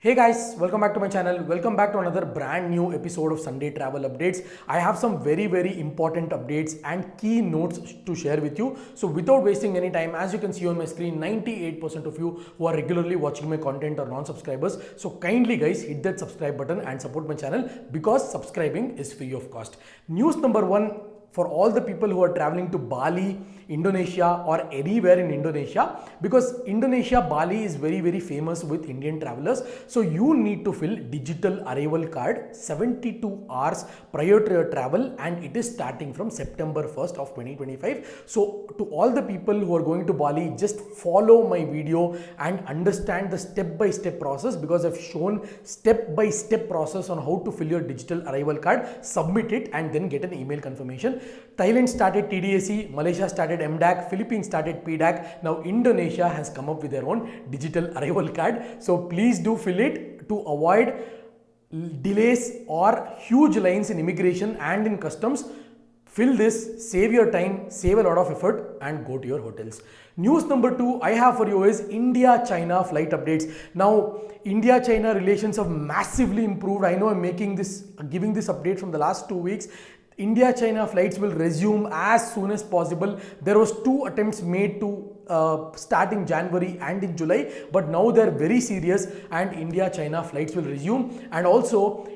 Hey guys, welcome back to my channel. Welcome back to another brand new episode of Sunday Travel Updates. I have some very important updates and key notes to share with you. So without wasting any time, as you can see on my screen, 98% of you who are regularly watching my content are non-subscribers. So kindly guys, hit that subscribe button and support my channel because subscribing is free of cost. News number one, for all the people who are traveling to Bali, Indonesia or anywhere in Indonesia, because Indonesia, Bali is very famous with Indian travelers. So you need to fill digital arrival card 72 hours prior to your travel, and it is starting from September 1st of 2025. So to all the people who are going to Bali, just follow my video and understand the step-by-step process, because I've shown step-by-step process on how to fill your digital arrival card, submit it and then get an email confirmation. Thailand started TDAC, Malaysia started MDAC, Philippines started PDAC. Now Indonesia has come up with their own digital arrival card. So please do fill it to avoid delays or huge lines in immigration and in customs. Fill this, save your time, save a lot of effort and go to your hotels. News number two I have for you is India-China flight updates. Now, India-China relations have massively improved. I know I'm giving this update from the last 2 weeks. India-China flights will resume as soon as possible. There was 2 attempts made to start in January and in July, but now they're very serious and India-China flights will resume. And also,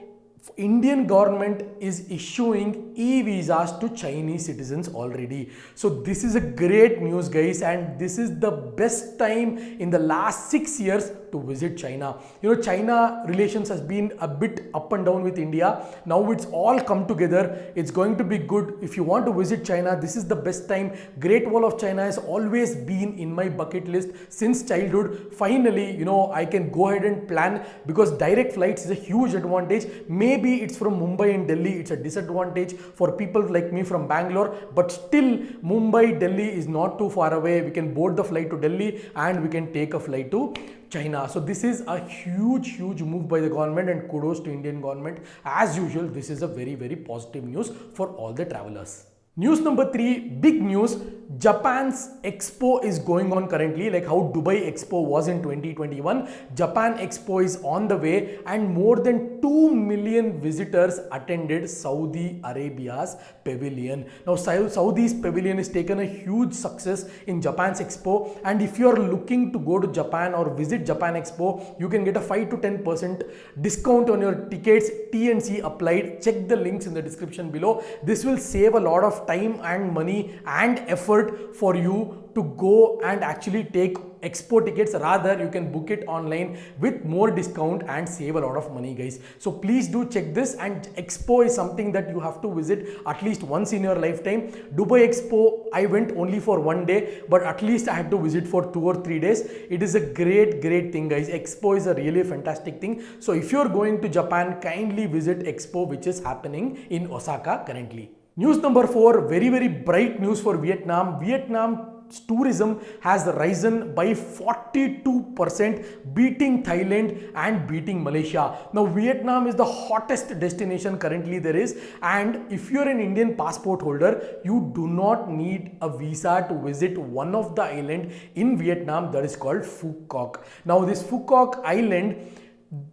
Indian government is issuing e-visas to Chinese citizens already. So this is a great news guys, and this is the best time in the last 6 years to visit China. You know, China relations has been a bit up and down with India. Now it's all come together. It's going to be good. If you want to visit China, this is the best time. Great Wall of China has always been in my bucket list since childhood. Finally, you know, I can go ahead and plan, because direct flights is a huge advantage. Maybe it's from Mumbai and Delhi, it's a disadvantage for people like me from Bangalore, but still Mumbai, Delhi is not too far away. We can board the flight to Delhi and we can take a flight to China. So this is a huge move by the government, and kudos to Indian government. As usual, this is a very positive news for all the travelers. News number 3, big news. Japan's expo is going on currently, like how Dubai expo was in 2021. Japan expo is on the way, and more than 2 million visitors attended Saudi Arabia's pavilion. Now Saudi's pavilion has taken a huge success in Japan's expo, and if you are looking to go to Japan or visit Japan expo, you can get a 5 to 10% discount on your tickets. T&C applied. Check the links in the description below. This will save a lot of time and money and effort for you to go and actually take expo tickets. Rather, you can book it online with more discount and save a lot of money guys. So please do check this, and expo is something that you have to visit at least once in your lifetime. Dubai expo, I went only for 1 day, but at least I had to visit for 2 or 3 days. It is a great thing guys. Expo is a really fantastic thing. So if you're going to Japan, kindly visit expo, which is happening in Osaka currently. News number 4, very bright news for Vietnam. Vietnam's tourism has risen by 42%, beating Thailand and beating Malaysia. Now Vietnam is the hottest destination currently there is, and if you're an Indian passport holder, you do not need a visa to visit one of the islands in Vietnam that is called Phu Quoc. Now this Phu Quoc island,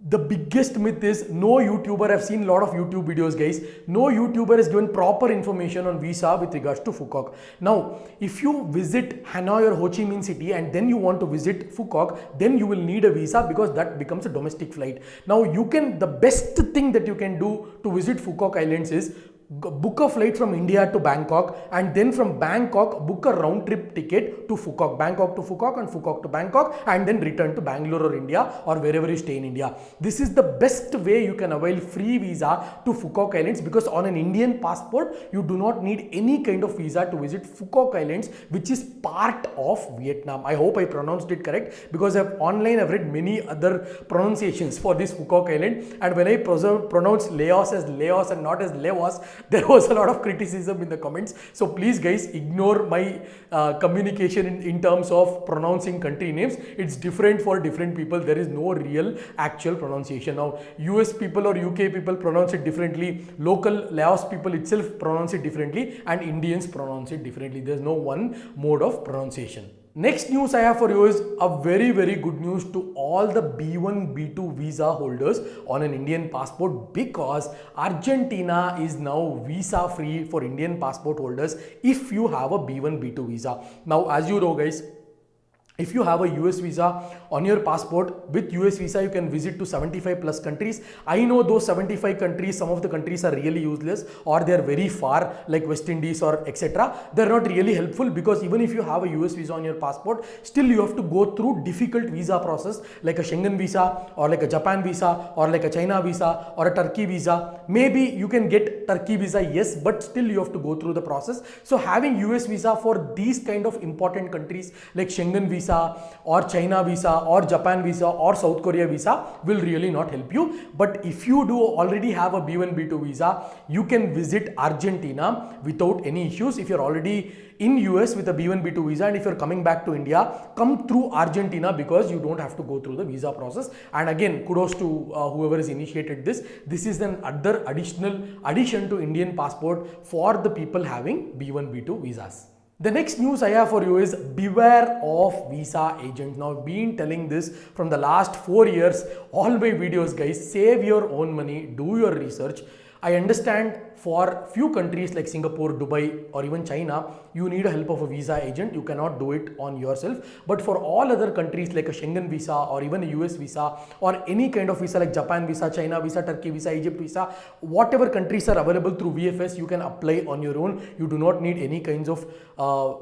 the biggest myth is no YouTuber, I've seen a lot of YouTube videos guys, no YouTuber has given proper information on visa with regards to Phu Quoc. Now, if you visit Hanoi or Ho Chi Minh City and then you want to visit Phu Quoc, then you will need a visa, because that becomes a domestic flight. Now, the best thing that you can do to visit Phu Quoc Islands is book a flight from India to Bangkok, and then from Bangkok book a round trip ticket to Phu Quoc, Bangkok to Phu Quoc and Phu Quoc to Bangkok, and then return to Bangalore or India or wherever you stay in India. This is the best way you can avail free visa to Phu Quoc Islands, because on an Indian passport you do not need any kind of visa to visit Phu Quoc Islands, which is part of Vietnam. I hope I pronounced it correct, because I've read many other pronunciations for this Phu Quoc Island, and when I pronounced Laos as Laos and not as Laos, there was a lot of criticism in the comments. So please guys, ignore my communication in terms of pronouncing country names. It's different for different people. There is no real actual pronunciation. Now US people or UK people pronounce it differently, local Laos people itself pronounce it differently, and Indians pronounce it differently. There's no one mode of pronunciation. Next news I have for you is a very good news to all the B1, B2 visa holders on an Indian passport, because Argentina is now visa free for Indian passport holders if you have a B1, B2 visa. Now, as you know guys, if you have a US visa on your passport, with US visa you can visit to 75 plus countries. I know those 75 countries, some of the countries are really useless or they are very far, like West Indies or etc. They are not really helpful, because even if you have a US visa on your passport, still you have to go through difficult visa process like a Schengen visa or like a Japan visa or like a China visa or a Turkey visa. Maybe you can get Turkey visa, yes, but still you have to go through the process. So having US visa for these kind of important countries like Schengen visa or China visa or Japan visa or South Korea visa will really not help you. But if you do already have a B1, B2 visa, you can visit Argentina without any issues. If you're already in US with a B1, B2 visa and if you're coming back to India, come through Argentina, because you don't have to go through the visa process. And again, kudos to whoever has initiated this. This is an other addition to Indian passport for the people having B1, B2 visas. The next news I have for you is beware of visa agents. Now, I've been telling this from the last 4 years, all my videos guys, save your own money, do your research. I understand for few countries like Singapore, Dubai or even China, you need a help of a visa agent. You cannot do it on yourself. But for all other countries like a Schengen visa or even a US visa or any kind of visa like Japan visa, China visa, Turkey visa, Egypt visa, whatever countries are available through VFS, you can apply on your own. You do not need any kinds of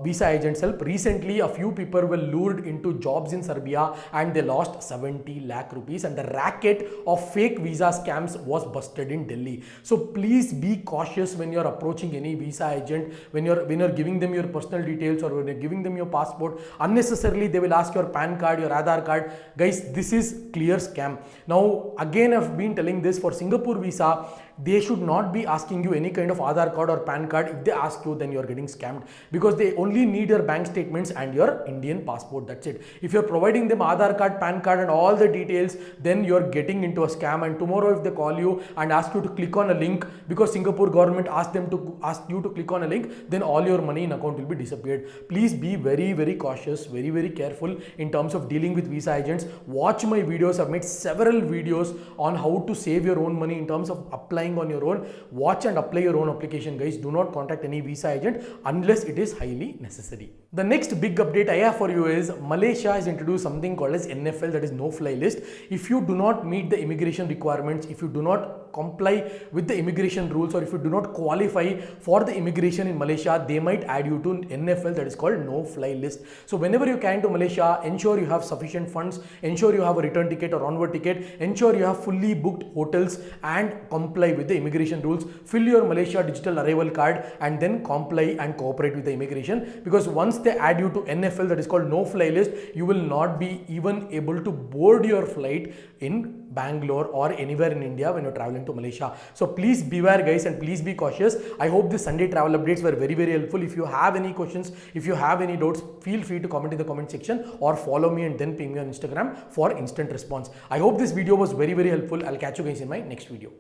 visa agents help. Recently, a few people were lured into jobs in Serbia and they lost 70 lakh rupees, and the racket of fake visa scams was busted in Delhi. So please be cautious when you're approaching any visa agent, when you're giving them your personal details or when you're giving them your passport. Unnecessarily they will ask your PAN card, your Aadhaar card. Guys, this is clear scam. Now again, I've been telling this for Singapore visa, they should not be asking you any kind of Aadhaar card or PAN card. If they ask you, then you're getting scammed, because they only need your bank statements and your Indian passport. That's it. If you're providing them Aadhaar card, PAN card and all the details, then you're getting into a scam. And tomorrow if they call you and ask you to click on a link, because Singapore government asked you to click on a link, then all your money in account will be disappeared. Please be very cautious, very careful in terms of dealing with visa agents. Watch my videos. I've made several videos on how to save your own money in terms of applying on your own. Watch and apply your own application, guys. Do not contact any visa agent unless it is highly necessary. The next big update I have for you is Malaysia has introduced something called as NFL, that is no-fly list. If you do not meet the immigration requirements, if you do not comply with the immigration rules, or if you do not qualify for the immigration in Malaysia, they might add you to NFL, that is called no-fly list. So whenever you can to Malaysia, ensure you have sufficient funds, ensure you have a return ticket or onward ticket, ensure you have fully booked hotels and comply with the immigration rules. Fill your Malaysia digital arrival card and then comply and cooperate with the immigration, because once they add you to NFL, that is called no-fly list, you will not be even able to board your flight in Bangalore or anywhere in India when you're traveling to Malaysia. So please beware guys, and please be cautious. I hope this Sunday travel updates were very helpful. If you have any questions, if you have any doubts, feel free to comment in the comment section or follow me and then ping me on Instagram for instant response. I hope this video was very helpful. I'll catch you guys in my next video.